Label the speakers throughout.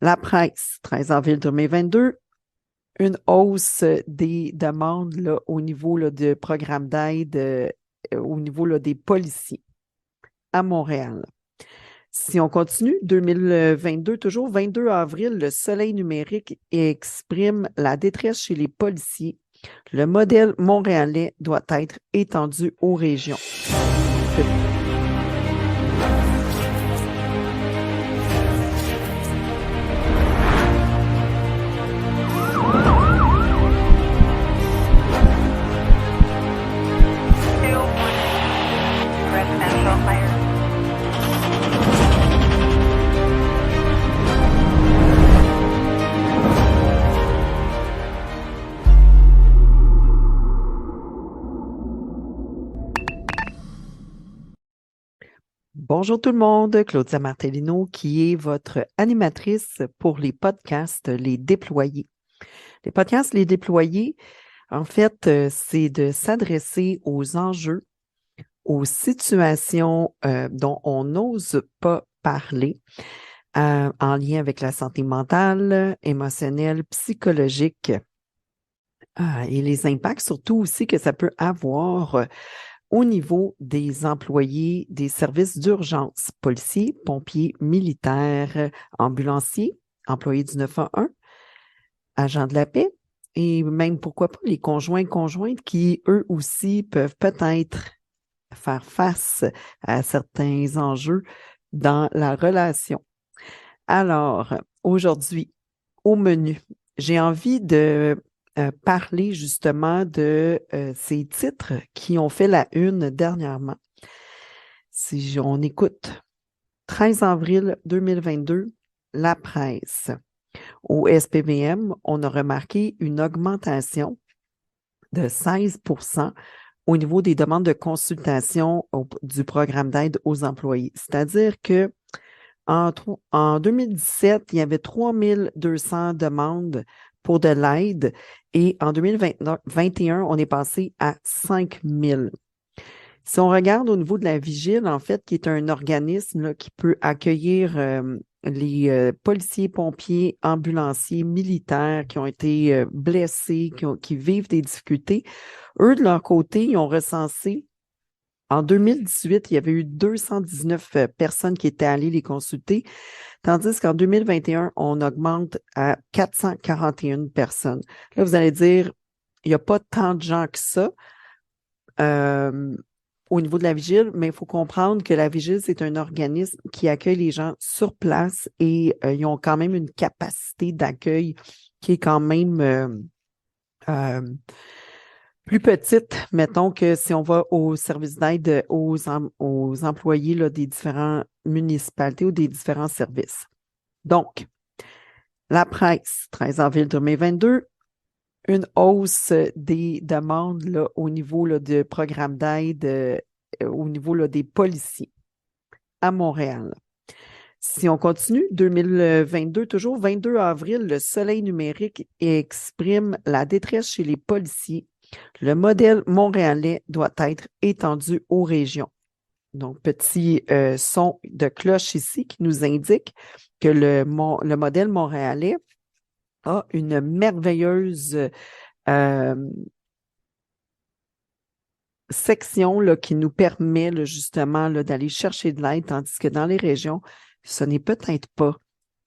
Speaker 1: La presse, 13 avril 2022, une hausse des demandes là, au niveau là, de programmes d'aide, au niveau là, des policiers à Montréal. Si on continue, 2022, toujours 22 avril, le Soleil numérique exprime la détresse chez les policiers. Le modèle montréalais doit être étendu aux régions.
Speaker 2: Residential fire.
Speaker 1: Bonjour tout le monde, Claudia Martellino qui est votre animatrice pour les podcasts Les Déployés. Les podcasts Les Déployés, en fait, c'est de s'adresser aux enjeux, aux situations dont on n'ose pas parler en lien avec la santé mentale, émotionnelle, psychologique et les impacts surtout aussi que ça peut avoir au niveau des employés des services d'urgence, policiers, pompiers, militaires, ambulanciers, employés du 911, agents de la paix et même, pourquoi pas, les conjointes qui, eux aussi, peuvent peut-être faire face à certains enjeux dans la relation. Alors, aujourd'hui, au menu, j'ai envie de parler justement de ces titres qui ont fait la une dernièrement. Si on écoute 13 avril 2022, la presse. Au SPVM, on a remarqué une augmentation de 16 au niveau des demandes de consultation du programme d'aide aux employés. C'est-à-dire que en 2017, il y avait 3200 demandes pour de l'aide et en 2021, on est passé à 5000. Si on regarde au niveau de la Vigile, en fait, qui est un organisme là, qui peut accueillir les policiers, pompiers, ambulanciers, militaires qui ont été blessés, qui vivent des difficultés, eux, de leur côté, ils ont recensé en 2018, il y avait eu 219 personnes qui étaient allées les consulter, tandis qu'en 2021, on augmente à 441 personnes. Là, vous allez dire, il n'y a pas tant de gens que ça au niveau de la Vigile, mais il faut comprendre que la Vigile, c'est un organisme qui accueille les gens sur place et ils ont quand même une capacité d'accueil qui est quand même plus petite, mettons que si on va au service d'aide aux employés là, des différentes municipalités ou des différents services. Donc, la presse, 13 avril 2022, une hausse des demandes là, au niveau là, de programmes d'aide, au niveau là, des policiers à Montréal. Si on continue, 2022, toujours 22 avril, le Soleil numérique exprime la détresse chez les policiers. Le modèle montréalais doit être étendu aux régions. Donc, petit son de cloche ici qui nous indique que le modèle montréalais a une merveilleuse section là, qui nous permet là, justement là, d'aller chercher de l'aide, tandis que dans les régions, ce n'est peut-être pas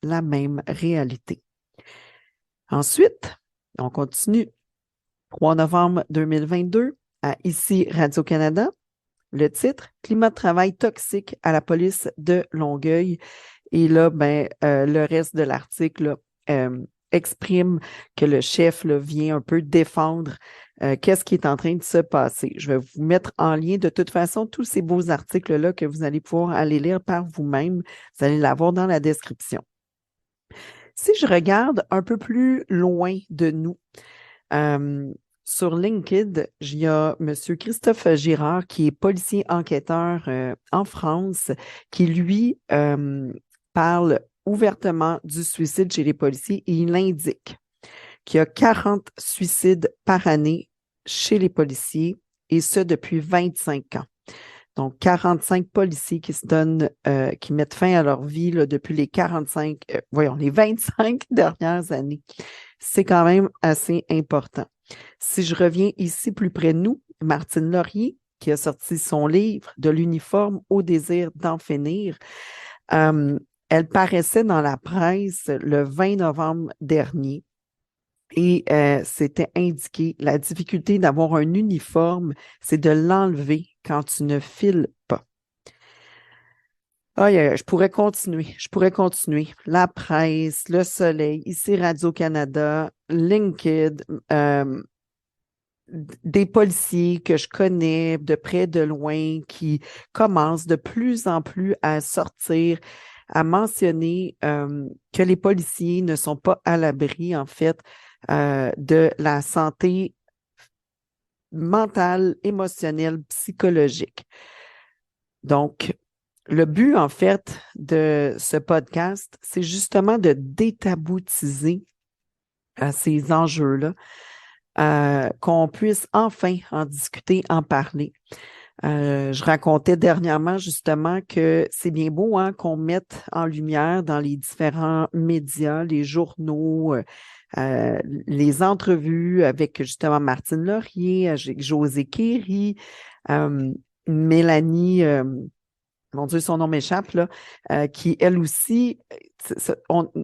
Speaker 1: la même réalité. Ensuite, on continue. 3 novembre 2022, à ici Radio-Canada, le titre « Climat de travail toxique à la police de Longueuil ». Et là, le reste de l'article exprime que le chef là, vient un peu défendre qu'est-ce qui est en train de se passer. Je vais vous mettre en lien de toute façon tous ces beaux articles-là que vous allez pouvoir aller lire par vous-même. Vous allez l'avoir dans la description. Si je regarde un peu plus loin de nous, sur LinkedIn, il y a M. Christophe Girard, qui est policier enquêteur en France, qui, lui, parle ouvertement du suicide chez les policiers et il indique qu'il y a 40 suicides par année chez les policiers et ce, depuis 25 ans. Donc, 45 policiers qui se donnent, qui mettent fin à leur vie là, depuis les 25 dernières années. C'est quand même assez important. Si je reviens ici plus près de nous, Martine Laurier, qui a sorti son livre « De l'uniforme au désir d'en finir », elle paraissait dans la presse le 20 novembre dernier et c'était indiqué la difficulté d'avoir un uniforme, c'est de l'enlever quand tu ne files pas. Ah, je pourrais continuer. Je pourrais continuer. La presse, Le Soleil, ici Radio-Canada, LinkedIn, des policiers que je connais de près, de loin, qui commencent de plus en plus à sortir, à mentionner que les policiers ne sont pas à l'abri, en fait, de la santé mentale, émotionnelle, psychologique. Donc, le but, en fait, de ce podcast, c'est justement de détaboutiser ces enjeux-là, qu'on puisse enfin en discuter, en parler. Je racontais dernièrement justement que c'est bien beau qu'on mette en lumière dans les différents médias, les journaux, les entrevues avec justement Martine Laurier, avec José Kéry, Mélanie, mon Dieu, son nom m'échappe, là, qui elle aussi,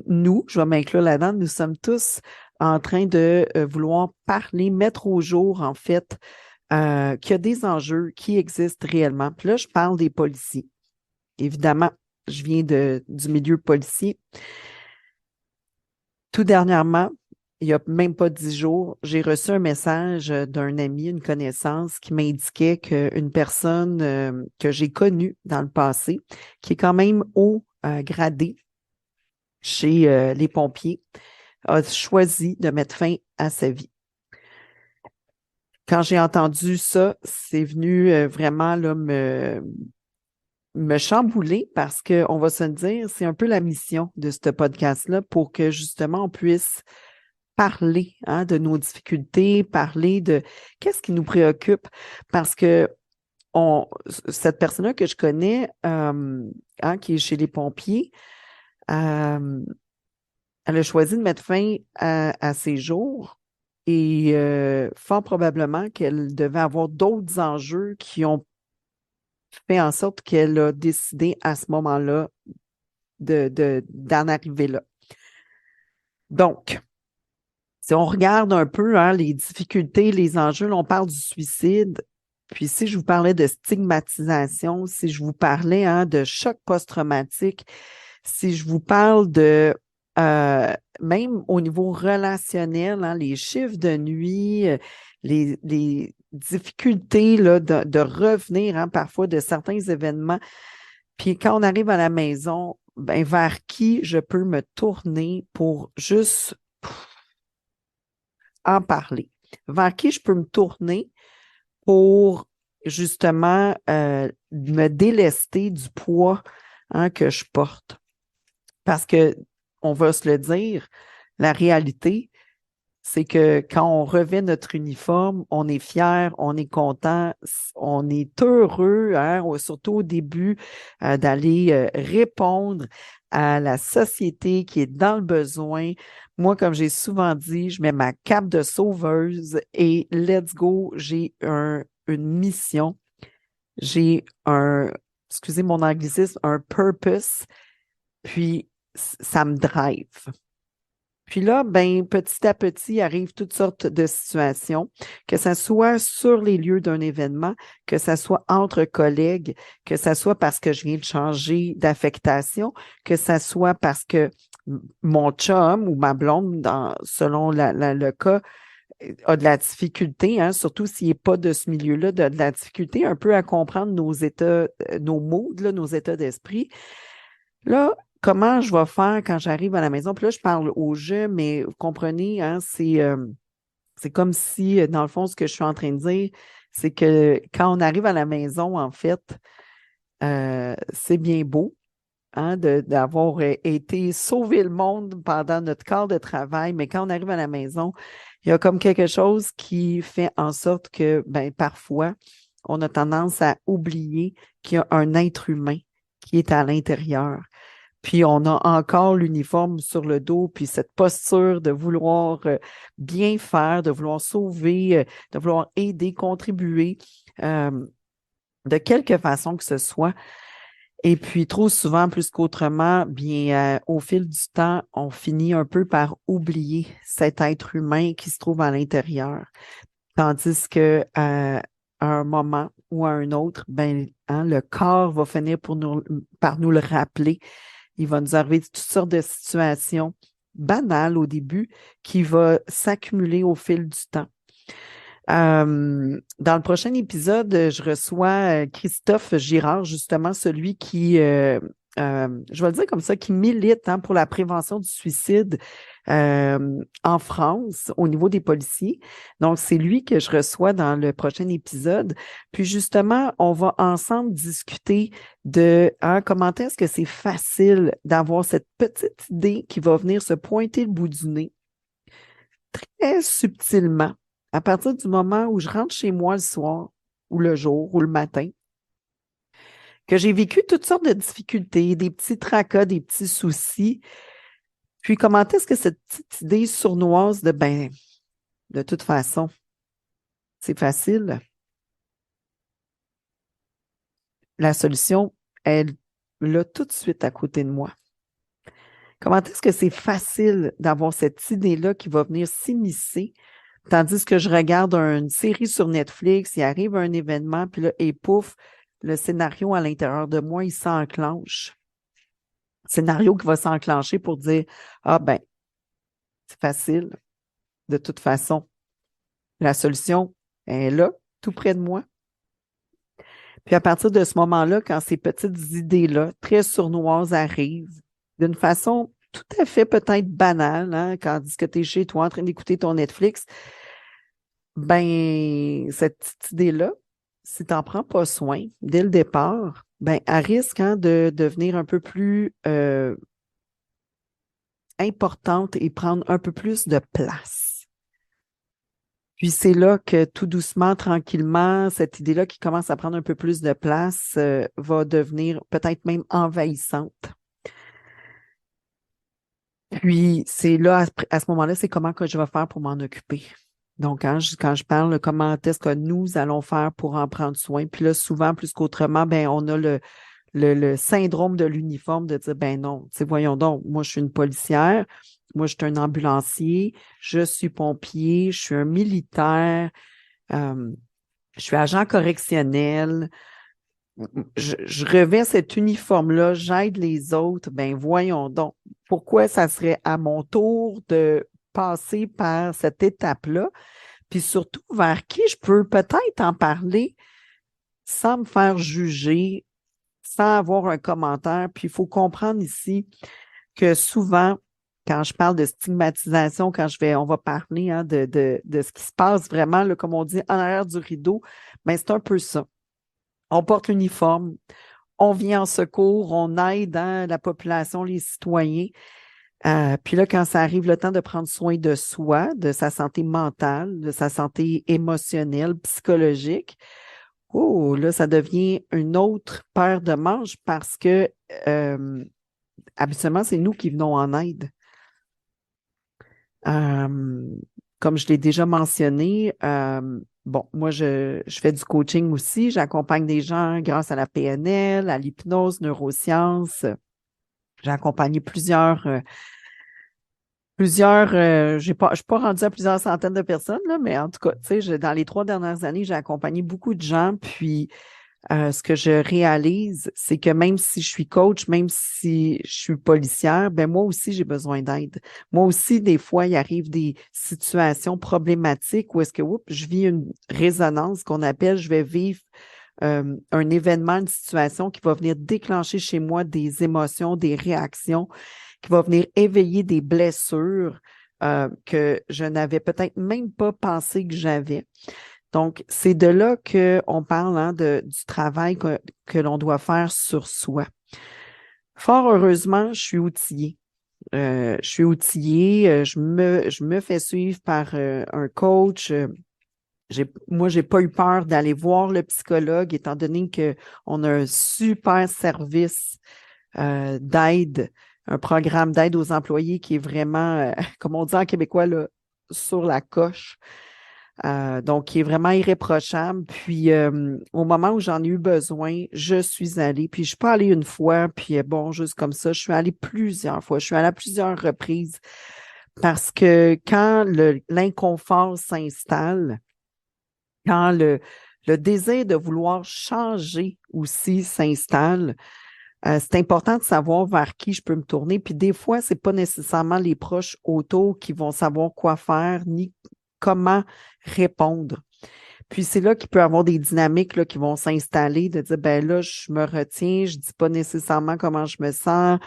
Speaker 1: nous, je vais m'inclure là-dedans, nous sommes tous en train de vouloir parler, mettre au jour, en fait, qu'il y a des enjeux qui existent réellement. Puis là, je parle des policiers. Évidemment, je viens du milieu policier. Tout dernièrement, il n'y a même pas 10 jours, j'ai reçu un message d'un ami, une connaissance, qui m'indiquait qu'une personne que j'ai connue dans le passé, qui est quand même haut gradé chez les pompiers, a choisi de mettre fin à sa vie. Quand j'ai entendu ça, c'est venu vraiment là, me chambouler parce qu'on va se le dire, c'est un peu la mission de ce podcast-là pour que justement on puisse parler de nos difficultés, parler de qu'est-ce qui nous préoccupe. Parce que cette personne-là que je connais, qui est chez les pompiers, elle a choisi de mettre fin à ses jours et fort probablement qu'elle devait avoir d'autres enjeux qui ont fait en sorte qu'elle a décidé à ce moment-là d'en arriver là. Donc, si on regarde un peu les difficultés, les enjeux, là, on parle du suicide. Puis si je vous parlais de stigmatisation, si je vous parlais de choc post-traumatique, si je vous parle de même au niveau relationnel, les chiffres de nuit, les difficultés là, de revenir parfois de certains événements. Puis quand on arrive à la maison, ben, vers qui je peux me tourner pour juste en parler? Vers qui je peux me tourner pour justement me délester du poids que je porte? Parce que, on va se le dire, la réalité, c'est que quand on revêt notre uniforme, on est fier, on est content, on est heureux, surtout au début, d'aller répondre à la société qui est dans le besoin. Moi, comme j'ai souvent dit, je mets ma cape de sauveuse et let's go, j'ai une mission, j'ai excusez mon anglicisme, un purpose, puis ça me drive. Puis là, ben, petit à petit, arrivent toutes sortes de situations, que ce soit sur les lieux d'un événement, que ce soit entre collègues, que ce soit parce que je viens de changer d'affectation, que ce soit parce que mon chum ou ma blonde, selon le cas, a de la difficulté, surtout s'il n'est pas de ce milieu-là, de la difficulté un peu à comprendre nos états, nos moods, là, nos états d'esprit. Là, comment je vais faire quand j'arrive à la maison? Puis là, je parle au jeu, mais vous comprenez, c'est comme si, dans le fond, ce que je suis en train de dire, c'est que quand on arrive à la maison, en fait, c'est bien beau d'avoir été sauver le monde pendant notre quart de travail, mais quand on arrive à la maison, il y a comme quelque chose qui fait en sorte que, ben, parfois, on a tendance à oublier qu'il y a un être humain qui est à l'intérieur. Puis on a encore l'uniforme sur le dos, puis cette posture de vouloir bien faire, de vouloir sauver, de vouloir aider, contribuer, de quelque façon que ce soit. Et puis trop souvent, plus qu'autrement, bien, au fil du temps, on finit un peu par oublier cet être humain qui se trouve à l'intérieur. Tandis que à un moment ou à un autre, ben, le corps va finir par nous le rappeler. Il va nous arriver toutes sortes de situations banales au début qui vont s'accumuler au fil du temps. Dans le prochain épisode, je reçois Christophe Girard, justement, celui qui, je vais le dire comme ça, qui milite pour la prévention du suicide en France au niveau des policiers. Donc, c'est lui que je reçois dans le prochain épisode. Puis, justement, on va ensemble discuter de comment est-ce que c'est facile d'avoir cette petite idée qui va venir se pointer le bout du nez très subtilement à partir du moment où je rentre chez moi le soir ou le jour ou le matin, que j'ai vécu toutes sortes de difficultés, des petits tracas, des petits soucis. Puis comment est-ce que cette petite idée sournoise de de toute façon, c'est facile. La solution, elle là tout de suite à côté de moi. Comment est-ce que c'est facile d'avoir cette idée-là qui va venir s'immiscer, tandis que je regarde une série sur Netflix, il arrive un événement, puis là, et pouf, le scénario à l'intérieur de moi, il s'enclenche. Scénario qui va s'enclencher pour dire, ah ben, c'est facile, de toute façon. La solution est là, tout près de moi. Puis à partir de ce moment-là, quand ces petites idées-là, très sournoises, arrivent, d'une façon tout à fait peut-être banale, quand que tu es chez toi en train d'écouter ton Netflix, ben, cette petite idée-là, si tu n'en prends pas soin dès le départ, ben, elle risque de devenir un peu plus importante et prendre un peu plus de place. Puis c'est là que tout doucement, tranquillement, cette idée-là qui commence à prendre un peu plus de place va devenir peut-être même envahissante. Puis c'est là, à ce moment-là, c'est comment que je vais faire pour m'en occuper. Donc, quand je parle, comment est-ce que nous allons faire pour en prendre soin? Puis là, souvent, plus qu'autrement, ben, on a le syndrome de l'uniforme de dire, ben non, tu sais, voyons donc, moi, je suis une policière, moi, je suis un ambulancier, je suis pompier, je suis un militaire, je suis agent correctionnel, je revais cet uniforme-là, j'aide les autres, ben voyons donc, pourquoi ça serait à mon tour de passer par cette étape-là, puis surtout vers qui je peux peut-être en parler sans me faire juger, sans avoir un commentaire. Puis il faut comprendre ici que souvent, quand je parle de stigmatisation, on va parler de ce qui se passe vraiment, là, comme on dit, en arrière du rideau, ben c'est un peu ça. On porte l'uniforme, on vient en secours, on aide la population, les citoyens. Puis là, quand ça arrive le temps de prendre soin de soi, de sa santé mentale, de sa santé émotionnelle, psychologique, oh, là, ça devient une autre paire de manches parce que habituellement, c'est nous qui venons en aide. Euh, Comme je l'ai déjà mentionné, bon, moi, je fais du coaching aussi. J'accompagne des gens grâce à la PNL, à l'hypnose, neurosciences. J'ai accompagné je ne suis pas rendue à plusieurs centaines de personnes, là, mais en tout cas, tu sais, dans les 3 dernières années, j'ai accompagné beaucoup de gens, puis ce que je réalise, c'est que même si je suis coach, même si je suis policière, ben moi aussi, j'ai besoin d'aide. Moi aussi, des fois, il arrive des situations problématiques où est-ce que, oups, je vis une résonance qu'on appelle, je vais vivre un événement, une situation qui va venir déclencher chez moi des émotions, des réactions, qui va venir éveiller des blessures que je n'avais peut-être même pas pensé que j'avais. Donc, c'est de là qu'on parle du travail que l'on doit faire sur soi. Fort heureusement, je suis outillée. Je suis outillée, je me fais suivre par un coach Moi, j'ai pas eu peur d'aller voir le psychologue, étant donné qu'on a un super service d'aide, un programme d'aide aux employés qui est vraiment, comme on dit en québécois, là, sur la coche. Donc, qui est vraiment irréprochable. Puis, au moment où j'en ai eu besoin, je suis allée. Puis, je ne suis pas allée une fois, puis bon, juste comme ça, je suis allée plusieurs fois. Je suis allée à plusieurs reprises parce que quand l'inconfort s'installe, quand le désir de vouloir changer aussi s'installe, c'est important de savoir vers qui je peux me tourner. Puis des fois, ce n'est pas nécessairement les proches autour qui vont savoir quoi faire ni comment répondre. Puis c'est là qu'il peut y avoir des dynamiques là, qui vont s'installer, de dire, ben là, je me retiens, je ne dis pas nécessairement comment je me sens,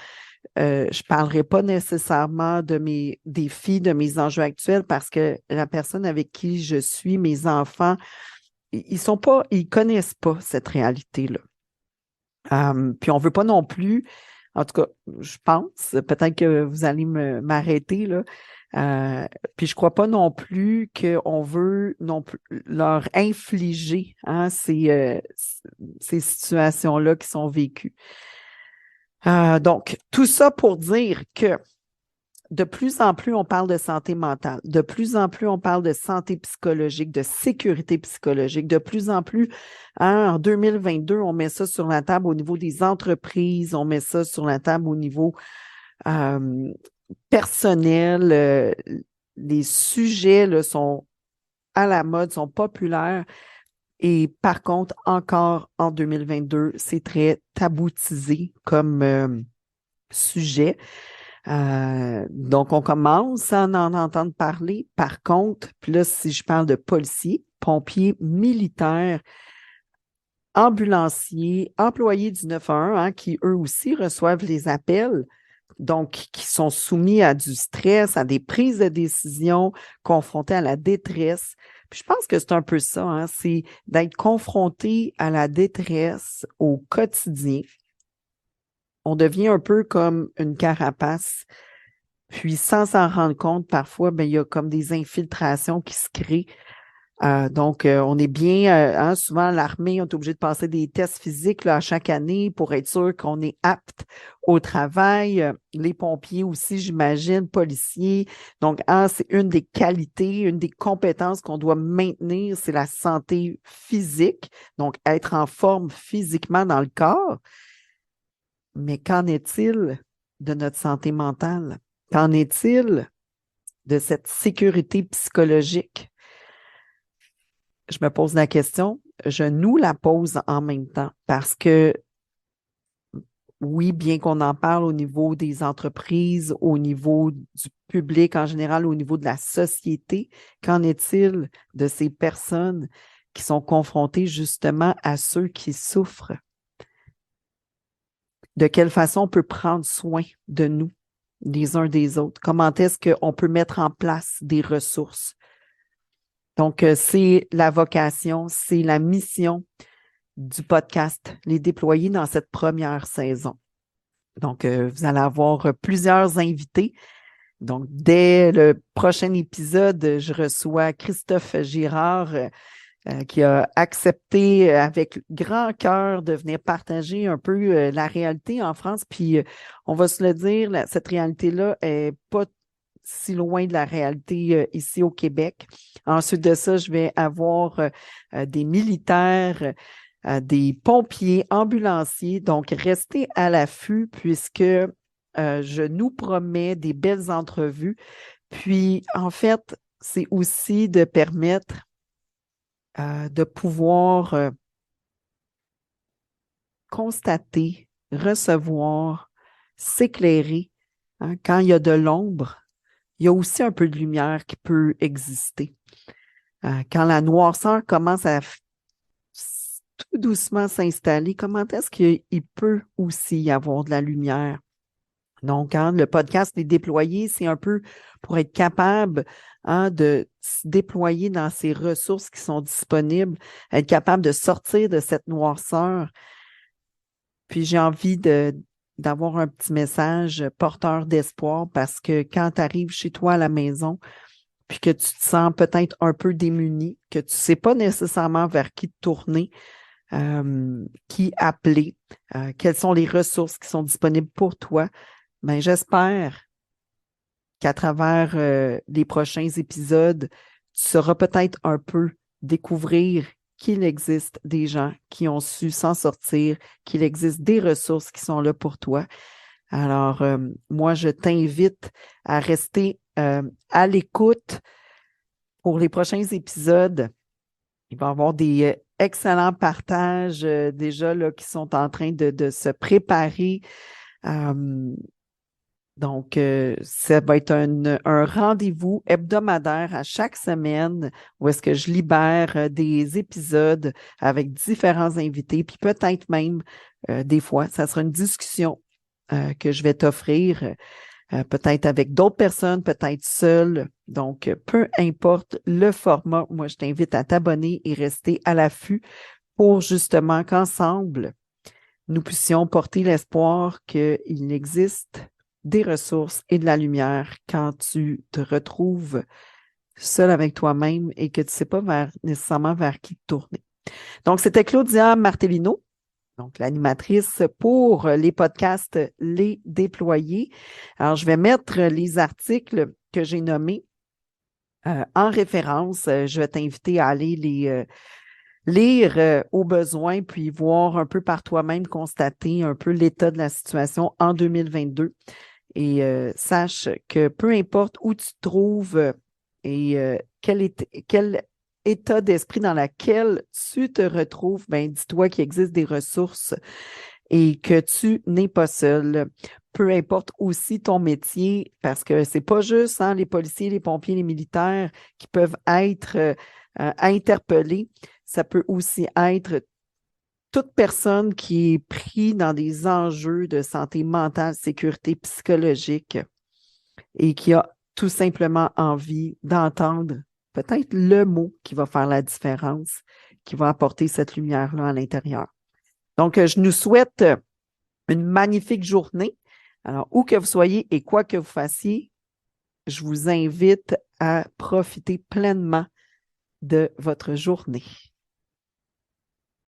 Speaker 1: je ne parlerai pas nécessairement de mes défis, de mes enjeux actuels, parce que la personne avec qui je suis, mes enfants, ils connaissent pas cette réalité-là. Puis on ne veut pas non plus, en tout cas, je pense, peut-être que vous allez m'arrêter là, puis je ne crois pas non plus qu'on veut non plus leur infliger ces situations-là qui sont vécues. Donc, tout ça pour dire que de plus en plus, on parle de santé mentale. De plus en plus, on parle de santé psychologique, de sécurité psychologique. De plus en plus, en 2022, on met ça sur la table au niveau des entreprises, on met ça sur la table au niveau personnel. Les sujets là, sont à la mode, sont populaires. Et par contre, encore en 2022, c'est très taboutisé comme sujet. Donc, on commence à en entendre parler. Par contre, puis là, si je parle de policiers, pompiers, militaires, ambulanciers, employés du 911, qui eux aussi reçoivent les appels, donc qui sont soumis à du stress, à des prises de décision, confrontés à la détresse. Puis je pense que c'est un peu ça, c'est d'être confronté à la détresse au quotidien. On devient un peu comme une carapace. Puis, sans s'en rendre compte, parfois, il y a comme des infiltrations qui se créent. Donc, on est bien, souvent, l'armée, on est obligé de passer des tests physiques là, à chaque année pour être sûr qu'on est apte au travail. Les pompiers aussi, j'imagine, policiers. Donc, c'est une des qualités, une des compétences qu'on doit maintenir, c'est la santé physique. Donc, être en forme physiquement dans le corps. Mais qu'en est-il de notre santé mentale? Qu'en est-il de cette sécurité psychologique? Je me pose la question, je nous la pose en même temps parce que oui, bien qu'on en parle au niveau des entreprises, au niveau du public en général, au niveau de la société, qu'en est-il de ces personnes qui sont confrontées justement à ceux qui souffrent? De quelle façon on peut prendre soin de nous, les uns des autres? Comment est-ce qu'on peut mettre en place des ressources? Donc, c'est la vocation, c'est la mission du podcast, les déployer dans cette première saison. Donc, vous allez avoir plusieurs invités. Donc, dès le prochain épisode, je reçois Christophe Girard qui a accepté avec grand cœur de venir partager un peu la réalité en France. Puis, on va se le dire, cette réalité-là n'est pas si loin de la réalité ici au Québec. Ensuite de ça, je vais avoir des militaires, des pompiers, ambulanciers. Donc, restez à l'affût puisque je nous promets des belles entrevues. Puis, en fait, c'est aussi de permettre de pouvoir constater, recevoir, s'éclairer. Quand il y a de l'ombre, il y a aussi un peu de lumière qui peut exister. Quand la noirceur commence à tout doucement s'installer, comment est-ce qu'il peut aussi y avoir de la lumière? Donc, le podcast est déployé, c'est un peu pour être capable de se déployer dans ces ressources qui sont disponibles, être capable de sortir de cette noirceur. Puis j'ai envie d'avoir un petit message porteur d'espoir parce que quand tu arrives chez toi à la maison, puis que tu te sens peut-être un peu démuni, que tu ne sais pas nécessairement vers qui te tourner, qui appeler, quelles sont les ressources qui sont disponibles pour toi, ben, j'espère qu'à travers les prochains épisodes, tu sauras peut-être un peu découvrir qu'il existe des gens qui ont su s'en sortir, qu'il existe des ressources qui sont là pour toi. Alors, moi, je t'invite à rester à l'écoute pour les prochains épisodes. Il va y avoir des excellents partages déjà là, qui sont en train de se préparer. Donc, ça va être un rendez-vous hebdomadaire à chaque semaine où est-ce que je libère des épisodes avec différents invités, puis peut-être même des fois, ça sera une discussion que je vais t'offrir, peut-être avec d'autres personnes, peut-être seule. Donc, peu importe le format, moi, je t'invite à t'abonner et rester à l'affût pour justement qu'ensemble, nous puissions porter l'espoir qu'il existe des ressources et de la lumière quand tu te retrouves seul avec toi-même et que tu ne sais pas nécessairement vers qui te tourner. Donc, c'était Claudia Martellino, donc l'animatrice pour les podcasts Les Déployés. Alors, je vais mettre les articles que j'ai nommés en référence. Je vais t'inviter à aller les lire au besoin, puis voir un peu par toi-même, constater un peu l'état de la situation en 2022. Et sache que peu importe où tu te trouves et quel état d'esprit dans lequel tu te retrouves, ben dis-toi qu'il existe des ressources et que tu n'es pas seul. Peu importe aussi ton métier, parce que c'est pas juste les policiers, les pompiers, les militaires qui peuvent être interpellés. Ça peut aussi être toute personne qui est prise dans des enjeux de santé mentale, sécurité psychologique et qui a tout simplement envie d'entendre peut-être le mot qui va faire la différence, qui va apporter cette lumière-là à l'intérieur. Donc, je nous souhaite une magnifique journée. Alors, où que vous soyez et quoi que vous fassiez, je vous invite à profiter pleinement de votre journée.